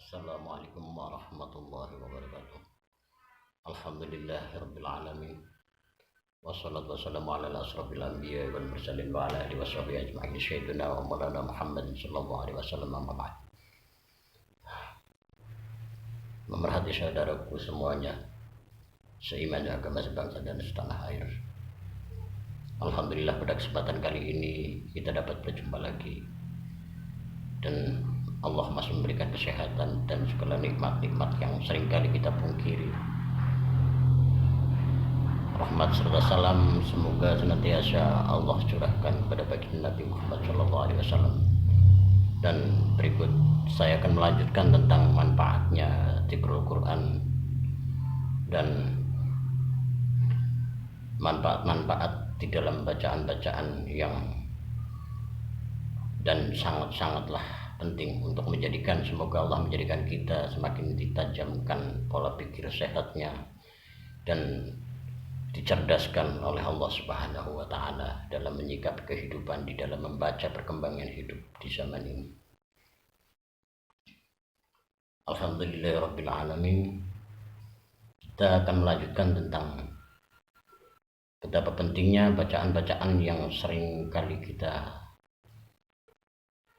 Assalamualaikum warahmatullahi wabarakatuh. Alhamdulillahirabbil alamin. Wassalatu wassalamu ala asrofil anbiya wal mursalin wa ala alihi washabihi ajma'in. Sayyidina wa maulana Muhammad sallallahu alaihi wasallam, amma ba'd. Memerhati saudaraku semuanya, seiman agama, sebangsa dan setanah air. Alhamdulillah pada kesempatan kali ini kita dapat berjumpa lagi, dan Allah masih memberikan kesehatan dan segala nikmat-nikmat yang seringkali kita pungkiri. Rahmat serta salam semoga senantiasa Allah curahkan kepada baginda Nabi Muhammad SAW. Dan berikut saya akan melanjutkan tentang manfaatnya Dzikrul Quran dan manfaat-manfaat di dalam bacaan-bacaan yang dan sangatlah penting untuk menjadikan, semoga Allah menjadikan kita semakin ditajamkan pola pikir sehatnya dan dicerdaskan oleh Allah Subhanahu wa Ta'ala dalam menyikapi kehidupan, di dalam membaca perkembangan hidup di zaman ini. Alhamdulillahirabbil alamin. Kita akan melanjutkan tentang betapa pentingnya bacaan-bacaan yang sering kali kita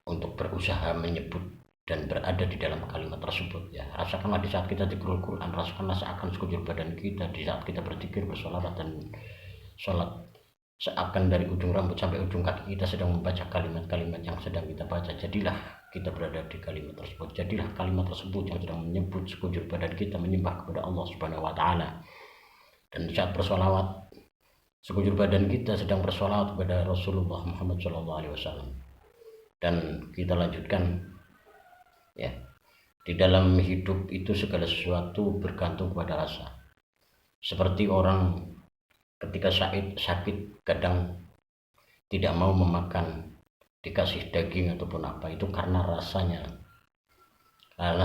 untuk berusaha menyebut dan berada di dalam kalimat tersebut, ya. Rasakanlah di saat kita Dzikrul Quran, rasakanlah seakan sekujur badan kita di saat kita berzikir, bersolawat dan sholat, seakan dari ujung rambut sampai ujung kaki kita sedang membaca kalimat-kalimat yang sedang kita baca. Jadilah kita berada di kalimat tersebut, jadilah kalimat tersebut yang sedang menyebut sekujur badan kita menyembah kepada Allah Subhanahu wa Ta'ala. Dan di saat bersolawat, sekujur badan kita sedang bersolawat kepada Rasulullah Muhammad SAW. Dan kita lanjutkan, ya, di dalam hidup itu segala sesuatu bergantung pada rasa. Seperti orang ketika sakit kadang tidak mau memakan, dikasih daging ataupun apa, itu karena rasanya, karena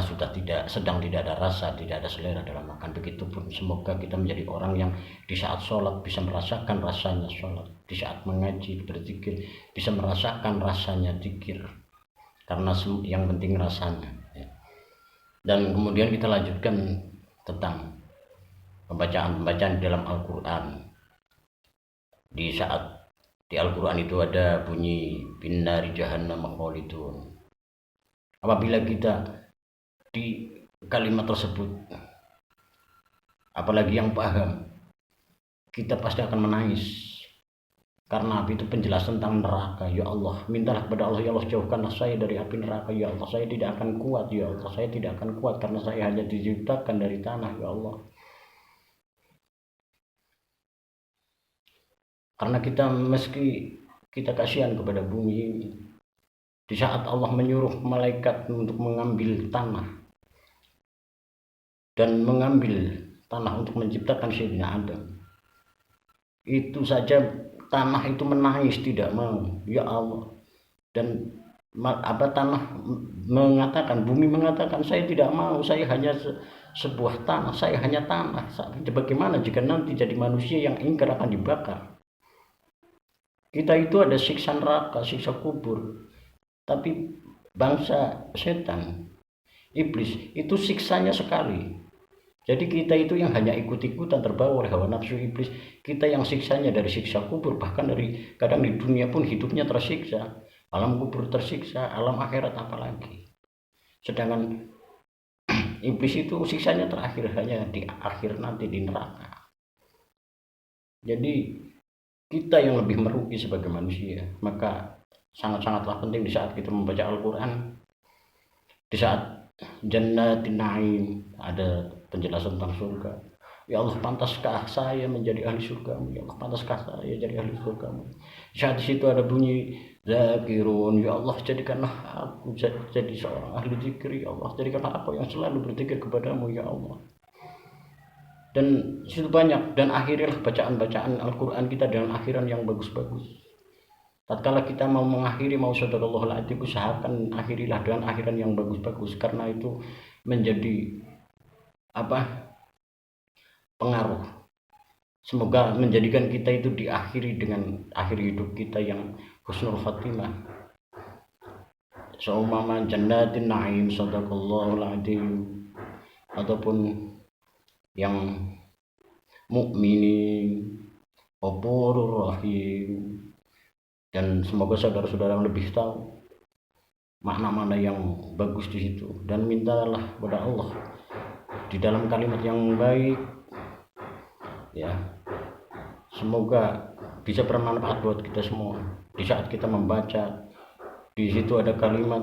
sedang tidak ada rasa, tidak ada selera dalam makan. Begitupun semoga kita menjadi orang yang di saat sholat bisa merasakan rasanya sholat, di saat mengaji, berzikir bisa merasakan rasanya zikir, karena yang penting rasanya, ya. Dan kemudian kita lanjutkan tentang pembacaan dalam Al-Quran. Di saat di Al-Quran itu ada bunyi binnari jahannam khalidun. Apabila kita di kalimat tersebut, apalagi yang paham, kita pasti akan menangis, karena api itu penjelasan tentang neraka. Ya Allah, mintalah kepada Allah, ya Allah jauhkanlah saya dari api neraka. Ya Allah, saya tidak akan kuat. Ya Allah, saya tidak akan kuat karena saya hanya diciptakan dari tanah. Ya Allah, karena kita meski kita kasihan kepada bumi ini, di saat Allah menyuruh malaikat untuk mengambil tanah dan mengambil tanah untuk menciptakan Sayyidina Adam, itu saja tanah itu menangis, tidak mau. Ya Allah, dan tanah mengatakan, bumi mengatakan, saya tidak mau, saya hanya sebuah tanah, saya hanya tanah. Bagaimana jika nanti jadi manusia yang ingkar akan dibakar? Kita itu ada siksa neraka, siksa kubur, tapi bangsa setan, iblis, itu siksanya sekali. Jadi kita itu yang hanya ikut-ikutan terbawa oleh hawa nafsu iblis, kita yang siksanya dari siksa kubur, bahkan dari kadang di dunia pun hidupnya tersiksa, alam kubur tersiksa, alam akhirat apalagi. Sedangkan iblis itu siksanya terakhir hanya di akhir nanti di neraka. Jadi kita yang lebih merugi sebagai manusia. Maka sangat-sangatlah penting di saat kita membaca Al-Quran, di saat Jannatin Na'im ada penjelasan tentang surga. Ya Allah, pantaskah saya menjadi ahli surgamu? Ya Allah, pantaskah saya jadi ahli surgamu? Saat di situ ada bunyi zakirun. Ya Allah, jadikanlah aku jadi seorang ahli zikir. Ya Allah, jadikanlah aku yang selalu berzikir kepadamu. Ya Allah. Dan situ banyak, dan akhirilah bacaan-bacaan Al-Quran kita dengan akhiran yang bagus-bagus. Tatkala kita mau mengakhiri, mau sadaqallahul adzim, usahakan akhirilah dengan akhiran yang bagus-bagus, karena itu menjadi pengaruh. Semoga menjadikan kita itu diakhiri dengan akhir hidup kita yang husnul khatimah. seumpama jannatin na'im, sadaqallahul adzim, ataupun yang mukminin, ghafurur rahim. Dan semoga saudara-saudara lebih tahu makna-makna yang bagus di situ, dan mintalah kepada Allah di dalam kalimat yang baik ya, semoga bisa bermanfaat buat kita semua. Di saat kita membaca, di situ ada kalimat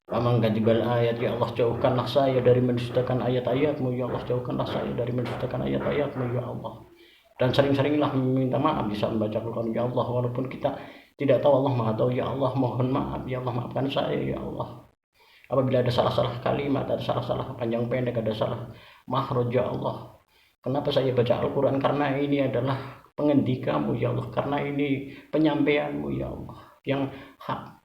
amang kajibal ayat, ya Allah jauhkanlah saya dari mendustakan ayat-ayatmu, ya Allah jauhkanlah saya dari mendustakan ayat-ayatmu ya Allah. Dan sering-seringlah meminta maaf di saat membaca Al-Quran ya Allah, walaupun kita tidak tahu, Allah Maha tahu. Ya Allah mohon maaf, ya Allah maafkan saya ya Allah apabila ada salah-salah kalimat, ada salah-salah panjang pendek, ada salah makhraj ya Allah. Kenapa saya baca Al-Quran? Karena ini adalah pengendikamu ya Allah, karena ini penyampaianmu ya Allah yang hak.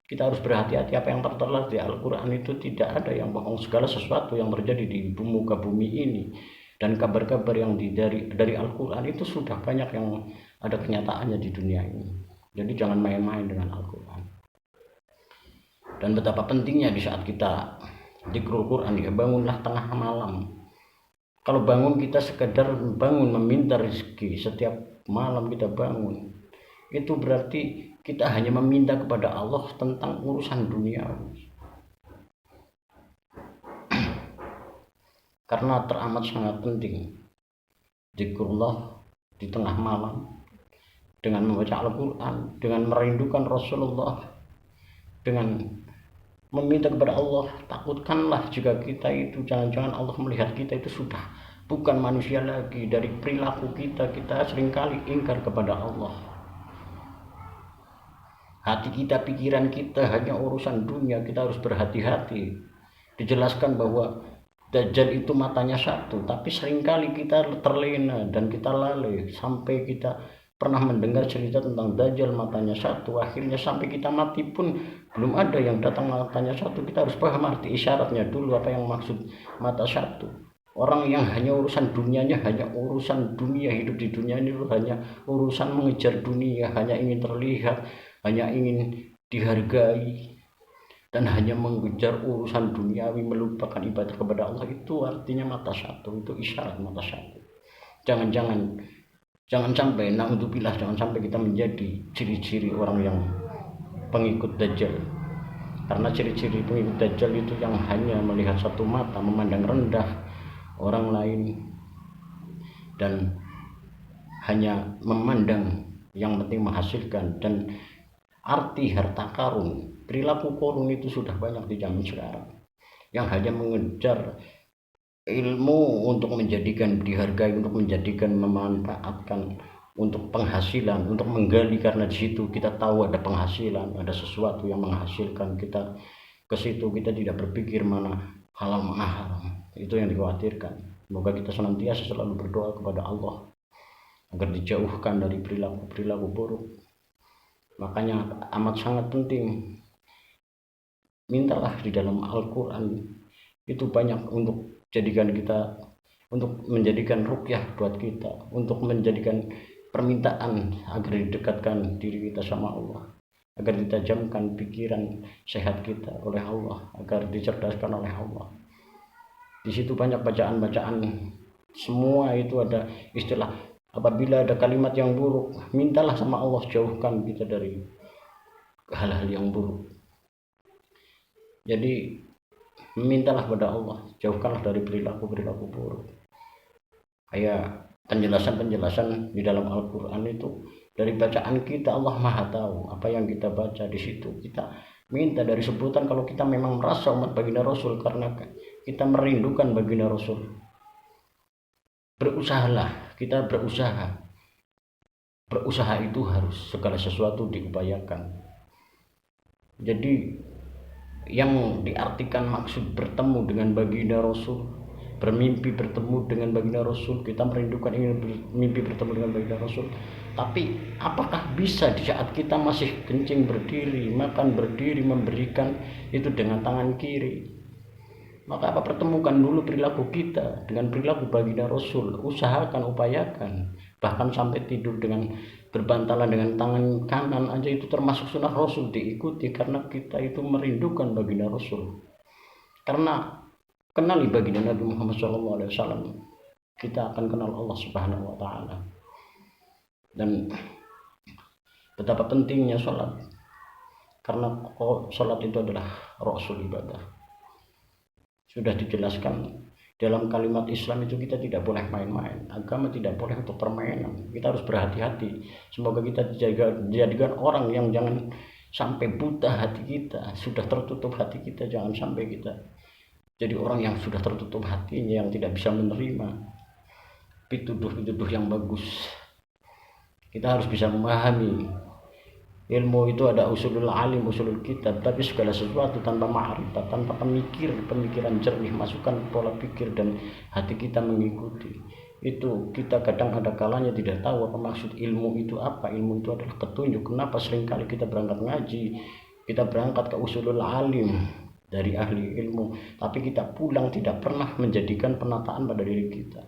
Kita harus berhati-hati, apa yang tertera di Al-Quran itu tidak ada yang bohong. Segala sesuatu yang terjadi di muka bumi ini dan kabar-kabar yang dari Al-Quran itu sudah banyak yang ada kenyataannya di dunia ini. Jadi jangan main-main dengan Al-Quran. Dan betapa pentingnya di saat kita zikrul Quran, ya bangunlah tengah malam. Kalau bangun kita sekedar bangun meminta rezeki, setiap malam kita bangun, itu berarti kita hanya meminta kepada Allah tentang urusan dunia. Karena teramat sangat penting zikrullah di tengah malam, dengan membaca Al-Quran, dengan merindukan Rasulullah, dengan meminta kepada Allah. Takutkanlah jika kita itu jangan-jangan Allah melihat kita itu sudah bukan manusia lagi. Dari perilaku kita seringkali ingkar kepada Allah. Hati kita, pikiran kita hanya urusan dunia. Kita harus berhati-hati. Dijelaskan bahwa Dajjal itu matanya satu, tapi seringkali kita terlena dan kita lalai sampai kita pernah mendengar cerita tentang Dajjal matanya satu. Akhirnya sampai kita mati pun belum ada yang datang matanya satu. Kita harus paham arti isyaratnya dulu, apa yang maksud mata satu. Orang yang hanya urusan dunianya, hanya urusan dunia, hidup di dunia ini hanya urusan mengejar dunia, hanya ingin terlihat, hanya ingin dihargai, dan hanya mengejar urusan duniawi, melupakan ibadah kepada Allah, itu artinya mata satu, itu isyarat mata satu. Jangan sampai, naudzubillah, jangan sampai kita menjadi ciri-ciri orang yang pengikut Dajjal. Karena ciri-ciri pengikut Dajjal itu yang hanya melihat satu mata, memandang rendah orang lain, dan hanya memandang yang penting menghasilkan. Dan arti harta karun, perilaku korun itu sudah banyak di zaman sekarang, yang hanya mengejar ilmu untuk menjadikan dihargai, untuk menjadikan memanfaatkan untuk penghasilan, untuk menggali, karena di situ kita tahu ada penghasilan, ada sesuatu yang menghasilkan. Kita ke situ, kita tidak berpikir mana halal mana haram. Itu yang dikhawatirkan. Semoga kita senantiasa selalu berdoa kepada Allah agar dijauhkan dari perilaku buruk. Makanya amat sangat penting, mintalah di dalam Al-Quran itu banyak untuk jadikan kita, untuk menjadikan ruqyah buat kita, untuk menjadikan permintaan agar didekatkan diri kita sama Allah, agar ditajamkan pikiran sehat kita oleh Allah, agar dicerdaskan oleh Allah. Di situ banyak bacaan-bacaan, semua itu ada istilah. Apabila ada kalimat yang buruk, mintalah sama Allah, jauhkan kita dari hal-hal yang buruk. Jadi mintalah kepada Allah, jauhkanlah dari perilaku buruk. Kayak penjelasan di dalam Al-Quran itu, dari bacaan kita Allah Maha tahu apa yang kita baca. Di situ kita minta dari sebutan, kalau kita memang merasa umat baginda Rasul, karena kita merindukan baginda Rasul, berusahalah, kita berusaha itu harus segala sesuatu diupayakan. Jadi yang diartikan maksud bertemu dengan baginda Rasul, bermimpi bertemu dengan baginda Rasul, kita merindukan, ingin mimpi bertemu dengan baginda Rasul. Tapi apakah bisa di saat kita masih kencing berdiri, makan berdiri, memberikan itu dengan tangan kiri? Maka apa, pertemukan dulu perilaku kita dengan perilaku baginda Rasul. Usahakan, upayakan, bahkan sampai tidur dengan berbantalan dengan tangan kanan aja itu termasuk sunnah Rasul diikuti, karena kita itu merindukan baginda Rasul. Karena kenali baginda Nabi Muhammad SAW, kita akan kenal Allah Subhanahu wa Ta'ala. Dan betapa pentingnya sholat, karena sholat itu adalah rasul ibadah. Sudah dijelaskan dalam kalimat Islam itu, kita tidak boleh main-main. Agama tidak boleh untuk permainan. Kita harus berhati-hati. Semoga kita dijadikan orang yang jangan sampai buta hati kita, sudah tertutup hati kita. Jangan sampai kita jadi orang yang sudah tertutup hatinya, yang tidak bisa menerima pituduh-pituduh yang bagus. Kita harus bisa memahami ilmu itu ada usulul alim, usulul kitab, tapi segala sesuatu tanpa ma'rifat, tanpa pemikiran jernih, masukan pola pikir dan hati kita mengikuti, itu kita kadang ada kalanya tidak tahu apa maksud ilmu itu apa. Ilmu itu adalah petunjuk. Kenapa seringkali kita berangkat ngaji, kita berangkat ke usulul alim dari ahli ilmu, tapi kita pulang tidak pernah menjadikan penataan pada diri kita.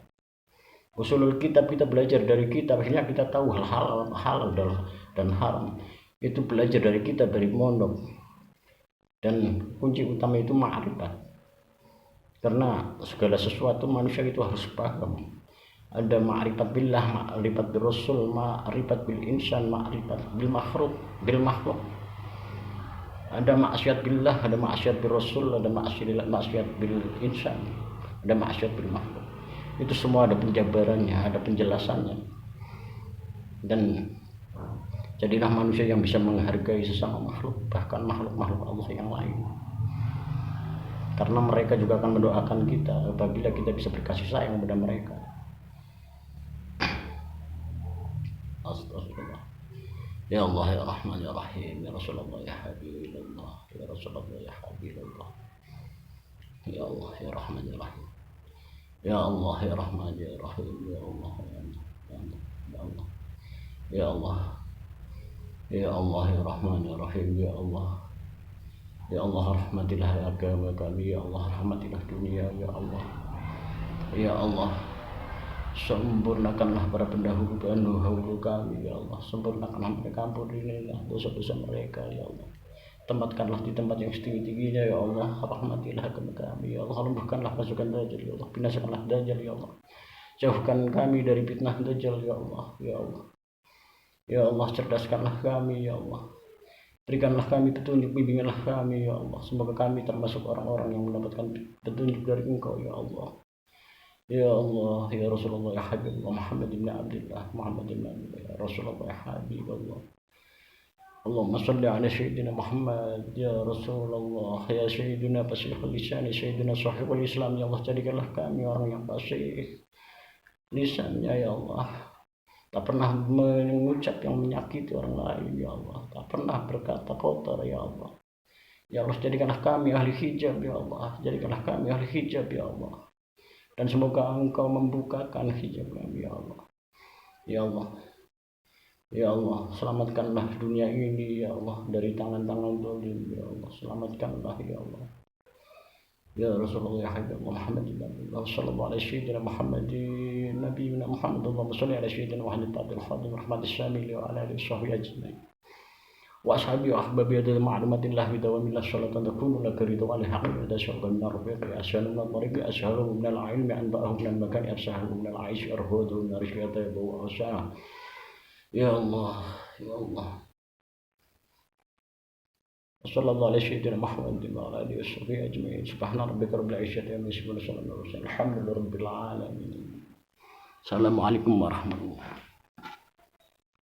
Usulul kitab kita belajar dari kitab, akhirnya kita tahu hal halal dan haram. Itu belajar dari kita, dari mondok. Dan kunci utama itu ma'rifat, karena segala sesuatu manusia itu harus paham. Ada ma'rifat billah, ma'rifat bil rasul, ma'rifat bil insan, ma'rifat bil makhluk. Ada maksiat billah, ada maksiat bil rasul, ada maksiat bil insan, ada maksiat bil makhluk. Itu semua ada penjabarannya, ada penjelasannya. Dan jadilah manusia yang bisa menghargai sesama makhluk, bahkan makhluk-makhluk Allah yang lain. Karena mereka juga akan mendoakan kita apabila kita bisa berkasih sayang kepada mereka. Astagfirullah. Ya Allah ya Rahman ya Rahim, ya Rasulullah ya Habibillah, ya Rasulullah ya Habibillah. Ya Allah ya Rahman ya Rahim. Ya Allah ya Rahman ya Rahim, ya Allah ya Allah, ya Allah. Ya Allah. Ya Allah ya Rahman ya Rahim, ya Allah. Ya Allah, rahmatilah agama kami, ya Allah, rahmatilah dunia, ya Allah. Ya Allah, sempurnakanlah para pendahulu kami, ya Allah. Sempurnakanlah mereka, ampunilah dosa-dosa mereka, ya Allah. Tempatkanlah di tempat yang setinggi-tingginya, ya Allah. Rahmatilah agama kami, ya Allah. Lumpuhkanlah pasukan Dajjal, ya Allah. Binasakanlah Dajjal, ya Allah. Jauhkan kami dari fitnah Dajjal, ya Allah, ya Allah. Ya Allah, cerdaskanlah kami, ya Allah. Berikanlah kami petunjuk, bimbinglah kami, ya Allah. Semoga kami termasuk orang-orang yang mendapatkan petunjuk dari Engkau, ya Allah. Ya Allah, ya Rasulullah, ya Habibullah, Muhammad ibn Abdullah, Muhammad ibn Abdullah, ya Rasulullah, ya Habibullah. Allahumma salli ala Sayyidina Muhammad, ya Rasulullah, ya Sayyidina Fasihul Lisan, Sayyidina Sahibul Islam. Ya Allah, jadikanlah kami orang yang fasih lisannya, ya Allah. Tak pernah mengucap yang menyakiti orang lain, ya Allah. Tak pernah berkata kotor, ya Allah. Ya Allah, jadikanlah kami ahli hijab, ya Allah. Jadikanlah kami ahli hijab, ya Allah. Dan semoga Engkau membukakan hijab kami, ya Allah. Ya Allah. Ya Allah, selamatkanlah dunia ini, ya Allah, dari tangan-tangan zalim, ya Allah. Selamatkanlah, ya Allah. Ya Rasulullah, ya Habibullah, Muhammad ibn Abdullah, sallallahu alaihi sayyidina Muhammadin, nabiyina Muhammad, Allahumma salli ala sayyidina Muhammad al-Fadil, rahmatis syamili wa ala alihi wasahbihi ajma'in. Wa ashabi wa ahbabi adil ma'lumatillah bidawamillah salatan takunu laka ridha wa al-haqqi wa syarban narfiqi ashalu min al-tariqi ashalu min al-ilmi anba'ahu min al-makani ashalu min al-aish arhudu min ar-rishiyata wa ashalu. Ya Allah, ya Allah. Sallallahu alaihi sayyidina Muhammad wa ala alihi wasahbihi ajma'in. Subhana rabbika rabbil izzati amma yasifun wa salamun alal mursalin. Alhamdulillahi rabbil alamin. Assalamualaikum warahmatullahi wabarakatuh.